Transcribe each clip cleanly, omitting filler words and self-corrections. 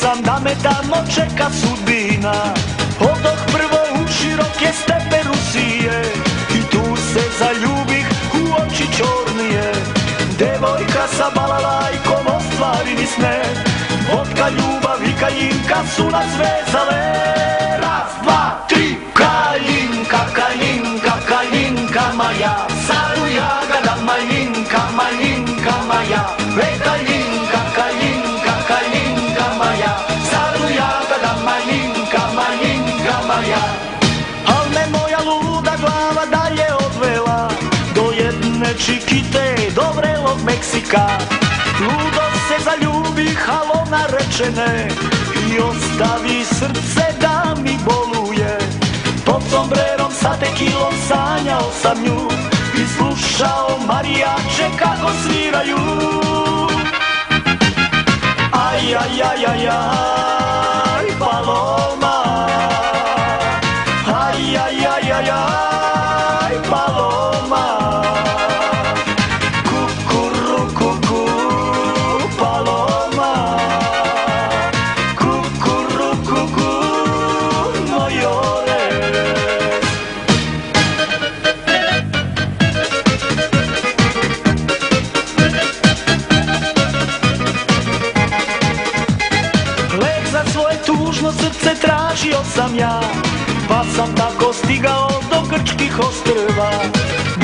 sam da me tamo čeka sudbina. Odoh prvo u široke stepe Rusije i tu se zaljubih u oči čornije. Devojka sa balalajkom ostvari mi sne, vodka, ljubav i Kajinka su nas vezale. Raz, dva, tri, Kajinka, Kajinka, Kajinka moja, Saru jagada Majinka, Majinka moja. Kajinka, Kajinka, Kajinka moja, Saru jagada Majinka, Majinka moja. Al me moja luda glava dalje odvela do jedne čikite, do vrelog Meksika. Ludo se zaljubih, al ona reče ne i ostavi srce da mi boluje. Pod sombrerom sa tekilom sanjao sam nju i slušao marijače kako sviraju. Aj, aj, aj, aj, aj, Paloma. Aj, aj, aj, aj, aj, Paloma. Kukurukuku, Paloma. Kukurukuku, mojore. Lek za svoje tužno srce tražio sam ja, pa sam tako stigao do grčkih ostrva.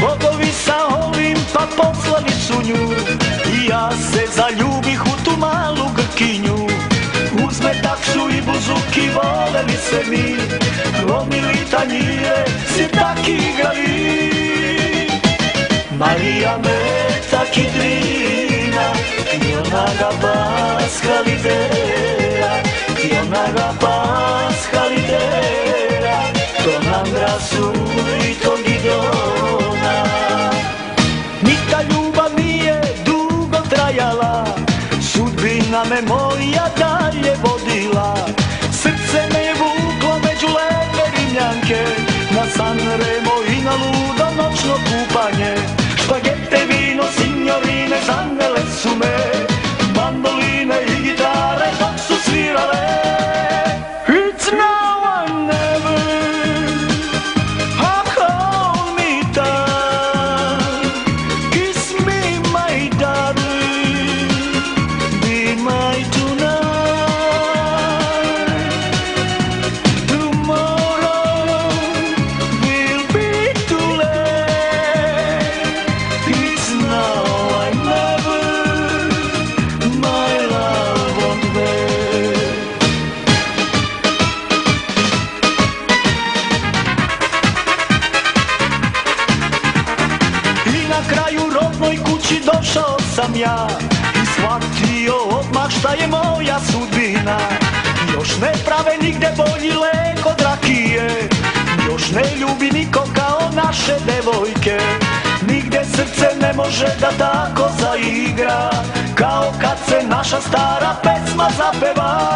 Bogovi sa Olimpa poslali su nju i ja se zaljubih u tu malu Grkinju. Uzme taksu i buzuki, voleli se mi, lomili tanjire, sirtaki igrali. Marija Meta Kidrina, i ona ga paskalidera, i ona ga paskalidera, to nam rasu i to Gidona. Ni ta ljubav nije dugo trajala, sudbina me moja dalje vodila. Srce me je vuklo među lepe Rimljanke, na San Remo i na ludo noćno kupanje. Špagete, vino, signorine, zanele su me, mandoline i gitare dok su svirale. It's now or never, hold me tight, kiss me my darling, be my tonight. Tomorrow will be too late, it's now or never, my love won't wait. I na kraju rodnoj kući došao sam ja i shvatio odmah šta je moja sudbina. Još ne prave nigde bolji lek od rakije, još ne ljubi niko kao naše devojke. Nigde srce ne može da tako zaigra, kao kad se naša stara pesma zapeva.